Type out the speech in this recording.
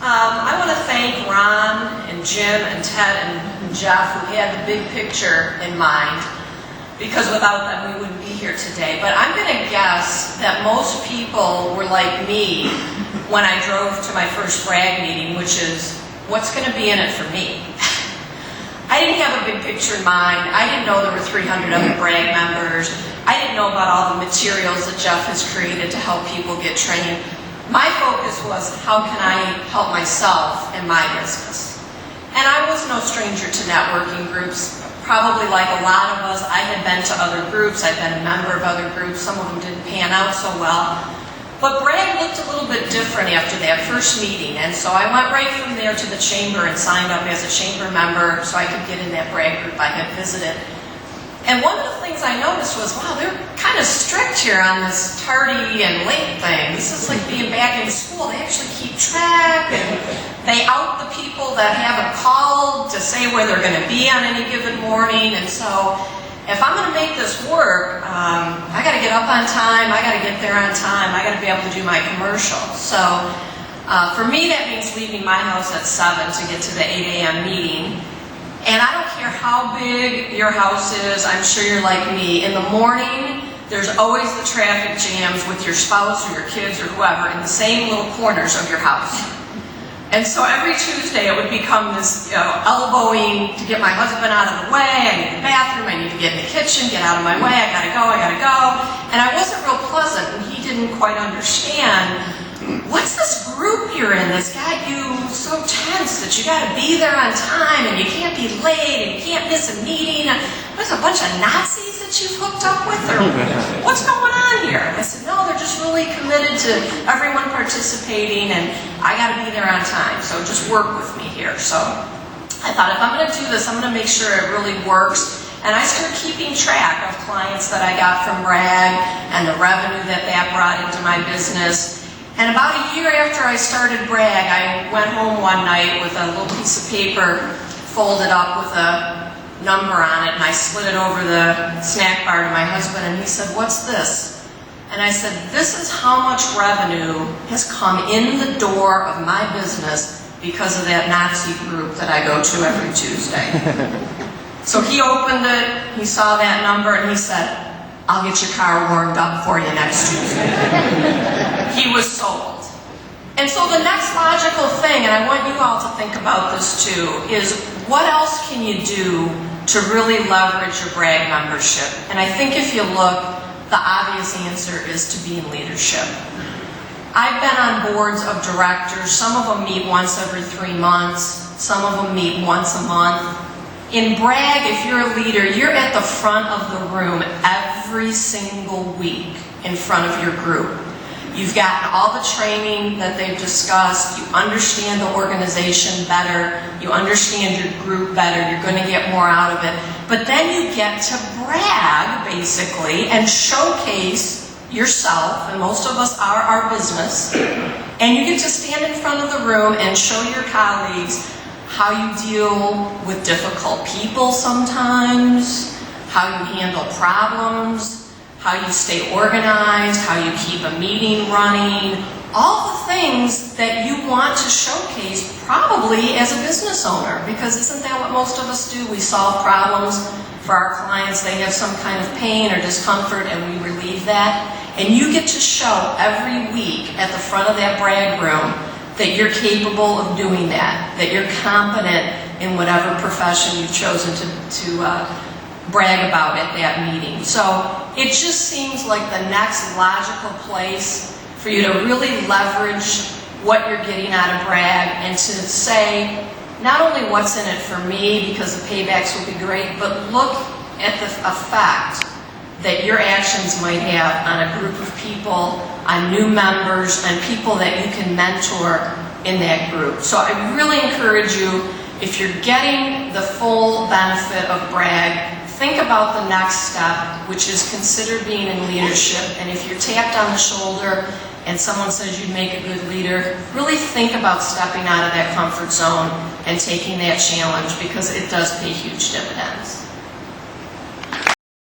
I want to thank Ron and Jim and Ted and Jeff who had the big picture in mind, because without them we wouldn't be here today. But I'm going to guess that most people were like me when I drove to my first brag meeting, which is, what's going to be in it for me? I didn't have a big picture in mind. I didn't know there were 300 other brag members. I didn't know about all the materials that Jeff has created to help people get trained. My focus was, how can I help myself and my business? And I was no stranger to networking groups. Probably like a lot of us, I had been to other groups. I'd been a member of other groups. Some of them didn't pan out so well. But brag looked a little bit different after that first meeting. And so I went right from there to the chamber and signed up as a chamber member so I could get in that brag group I had visited. And one of the things I noticed was, wow, they're kind of strict here on this tardy and late thing. This is like being back in school. They actually keep track, and they out the people that haven't called to say where they're going to be on any given morning. And so if I'm going to make this work, I got to get up on time, I got to get there on time, I got to be able to do my commercial. So for me, that means leaving my house at 7 to get to the 8 a.m. meeting. And I don't care how big your house is, I'm sure you're like me. In the morning, there's always the traffic jams with your spouse or your kids or whoever in the same little corners of your house. And so every Tuesday it would become this elbowing to get my husband out of the way. I need the bathroom, I need to get in the kitchen, get out of my way, I gotta go. And I wasn't real pleasant, and he didn't quite understand. What's this group you're in that's got you so tense that you gotta be there on time and you can't be late and you can't miss a meeting? There's a bunch of Nazis that you've hooked up with, or what's going on here? And I said, no, they're just really committed to everyone participating, and I gotta be there on time, so just work with me here. So I thought, if I'm gonna do this, I'm gonna make sure it really works. And I started keeping track of clients that I got from brag and the revenue that brought into my business. And about a year after I started brag, I went home one night with a little piece of paper folded up with a number on it, and I slid it over the snack bar to my husband, and he said, what's this? And I said, this is how much revenue has come in the door of my business because of that Nazi group that I go to every Tuesday. So he opened it, he saw that number, and he said, I'll get your car warmed up for you next Tuesday. He was sold. And so the next logical thing, and I want you all to think about this too, is what else can you do to really leverage your brag membership? And I think if you look, the obvious answer is to be in leadership. I've been on boards of directors. Some of them meet once every 3 months. Some of them meet once a month. In brag, if you're a leader, you're at the front of the room every single week in front of your group. You've gotten all the training that they've discussed. You understand the organization better. You understand your group better. You're going to get more out of it. But then you get to brag, basically, and showcase yourself, and most of us are our business. And you get to stand in front of the room and show your colleagues how you deal with difficult people sometimes, how you handle problems, how you stay organized, how you keep a meeting running, all the things that you want to showcase probably as a business owner, because isn't that what most of us do? We solve problems for our clients. They have some kind of pain or discomfort, and we relieve that. And you get to show every week at the front of that brag room that you're capable of doing that you're competent in whatever profession you've chosen to brag about at that meeting. So it just seems like the next logical place for you to really leverage what you're getting out of brag, and to say, not only what's in it for me, because the paybacks will be great, but look at the effect that your actions might have on a group of people, on new members, and people that you can mentor in that group. So I really encourage you, if you're getting the full benefit of brag, think about the next step, which is consider being in leadership. And if you're tapped on the shoulder and someone says you'd make a good leader, really think about stepping out of that comfort zone and taking that challenge, because it does pay huge dividends.